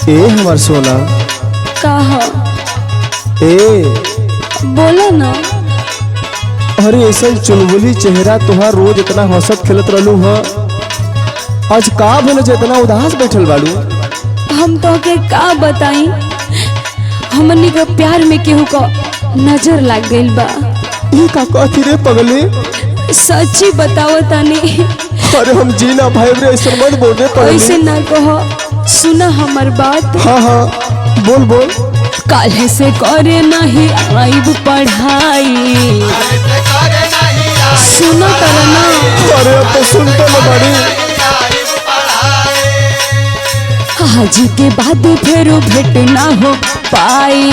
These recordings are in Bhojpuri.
ए हमार सोना कहा ए बोलो ना। अरे ऐसा चुलबुली चेहरा तुहार रोज इतना हंसत खेलत रहलू ह आज का भले इतना उदास बैठल बालू। हम तो के का बताई हमनी के प्यार में केहू का नजर लग गइल बा। ई का कहती रे पगले। सच्ची बताओ तानी। अरे हम जीना भाई रे ऐसा मत बोल रे पगले। ऐसे ना कहो सुना हमर बात। हाँ हाँ बोल बोल। काल्हे से करे नहीं आइब पढ़ाई सुनो तर ना। अरे अब तो सुनते न बड़ी। आज के बाद फिर भेंट ना हो पाई।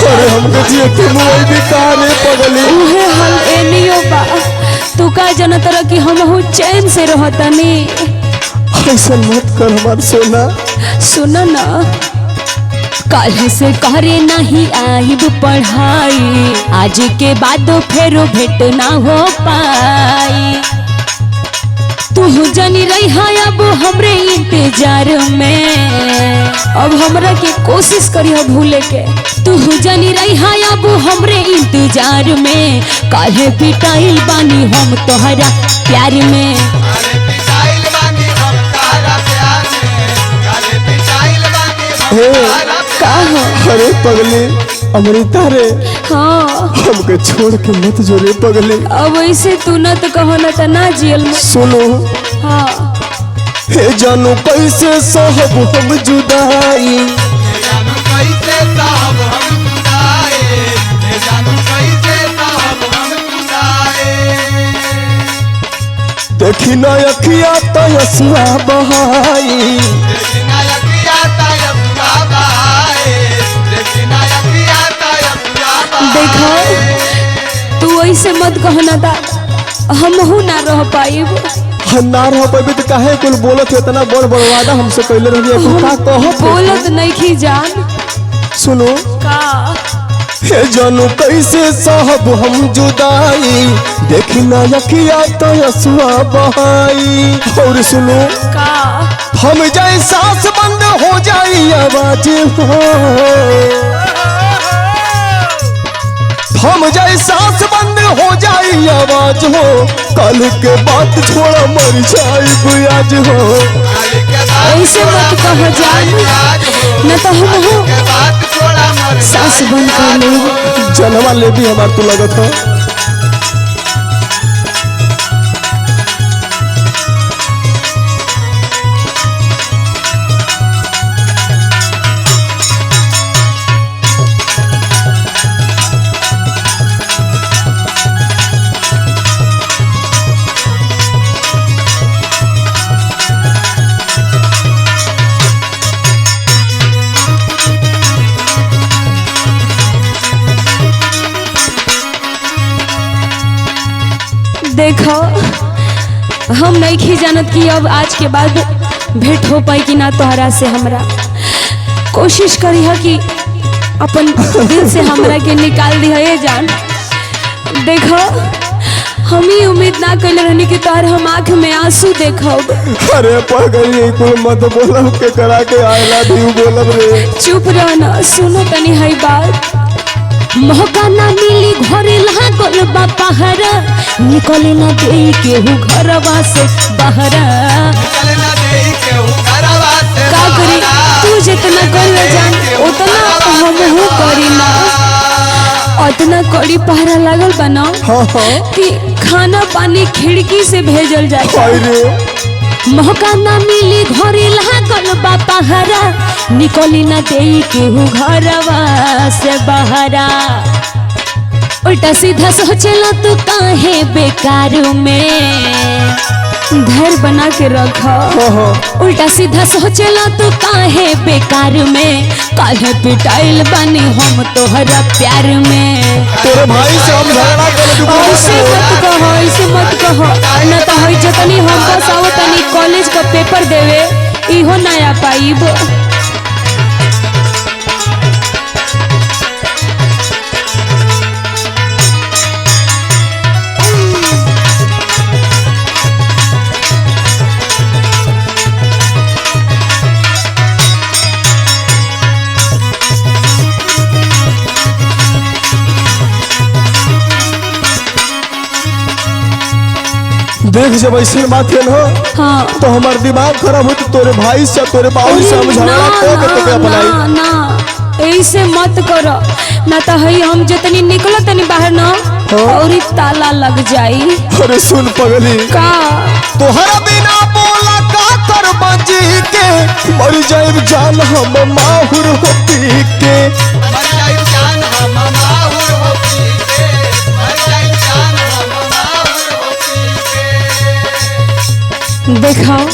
अरे हमके जिए के मोबाइल भी कहा रे पगले। उहे हल एनियो बा तू का जन तरह कि हम चैन से रहतनी। ऐसा मत कर हमार सोना। सुनो ना काल्हे से करे नहीं आइब पढ़ाई आज के बाद फिर भेंट ना हो पाई। तू जानी रही है अब हमरे इंतजार में। अब हमरा के कोशिश करियो भूले के। तू जानी रही है अब हमरे इंतजार में। काल्हे पिटाइल बानी हम तोहरा प्यार में। अरे पगले अमृता रे। हाँ हमके छोड़ के मत जो रे पगले। अब ऐसे तू न तो कहो न तो ना जियल में। सुनो हाँ हे जानू कैसे सहब हम जुदाई। देखी ना अखिया तयसुआ बहाई। देखो तू ऐसे मत कहना था हमहू ना रह पाइब। ना रह पाबे तो काहे कुल बोलत है इतना बड़ बड़ वादा हमसे पहले रहिए तू का कहत। बोलत नहीं की जान। सुनो का हे जानू कैसे साहब हम जुदाई। देखी ना अखिया तयसुआ बहाई। और सुनो का हम जाए सांस बंद हो जाई आवाज हो। हम जाए सांस बंद हो जाई आवाज हो। कल के बात छोड़ा मर जाए आज हो। ऐसे मत कहो जान न तो हमहू सांस बंद कर ले। जनवा ले भी हमार तू लगत है। देखो हम नहीं खी जानत कि अब आज के बाद भेंट हो पाई कि ना तोहरा से। हमरा कोशिश करी है कि अपन दिल से हमरा के निकाल दी है ये जान। देखो हम ही उम्मीद ना कर रहनी कि तोहर हम आँख में आंसू देखब। अरे पगली कुल मत बोलब के करा के आई लव यू बोलब रे। चुप रहना सुनो तनी है बात। मौका ना मिली घरे लागल बा पहरा। निकले ना दे केहू घरवा से बहरा। का करी तू जितना कर जान उतना हमहू करी ना। उतना कड़ी पहरा लागल बना कि खाना पानी खिड़की से भेजल जाए। मौका ना मिली घरे लागल बा पहरा। निकली ना दे केहू घरवा से बहरा। उल्टा सीधा सोचला तू काहे बेकार में। धैर्य बना के रखो। उल्टा सीधा सोचला तू काहे बेकार में। काहे पिटाइल बानी हम तोहरा प्यार में। तेरे भाई से हम झगड़ा कर। ऐसे मत कहो ऐसे मत कहो न तो होई जतनी हम बस आओ तनी कॉलेज का पेपर देवे इहो ना आ पाइब। देख जब ऐसे बात है ना हाँ तो हमार दिमाग खराब हो तो तोरे भाई से तोरे बाबू से हम झगड़ा को के तो अपनाई ना ना ऐसे मत करो ना तो है हम जितनी निकलो तनी बाहर ना और ही ताला लग जाई। अरे सुन पगली का तोहरा बिना बोला का कर बजी के मर जाए जान हम माहुर हो पी के मर जाए जान हम माहुर हो पी के मर जाए जान हम माहुर हो पी के। देखाओ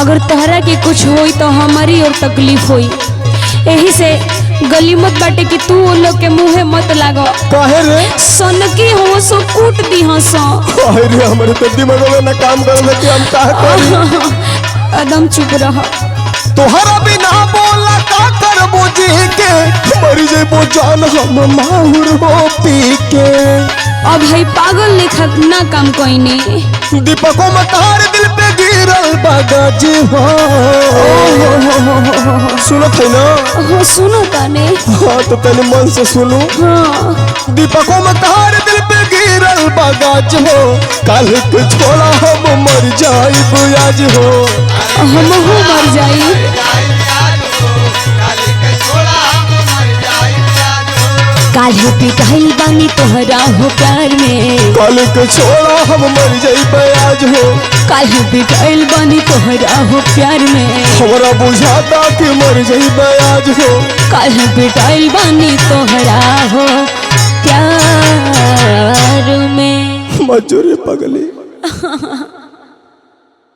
अगर तोहरा के कुछ होई तो हमारी और तकलीफ होई। यही से गली मत बाटे कि तू उन लोग के मुँहे मत लागो। काहे रे सनकी हो सो कूट दी हंसो। काहे रे हमारे तो दिमाग में ना काम करले कि हम का करी। एकदम चुप रह। तोहरा बिना बोला का कर बुझी के मर जाए जान हम माहुर हो पी के। अब है पागल लेखा ना काम कोई नहीं। दीपकों में तार दिल पे गिरल बागाजी हो सुनो थे ना हो सुनो ताने। हाँ तो तने मन से सुनो। हाँ दीपकों में तार दिल पे गिरल बागाज हो कल के छोड़ा हम मर जाए आज हो हम हो मर जाई। काल्हे पिटाइल बानी तोहरा हो प्यार में कल के छोड़ा हम मर जाए आज हो काल्हे पिटाइल बानी तोहरा हो प्यार में हमारा बुझाता कि मर जाए आज हो काल्हे पिटाइल बानी तोहरा हो प्यार में। मजूरी पगली।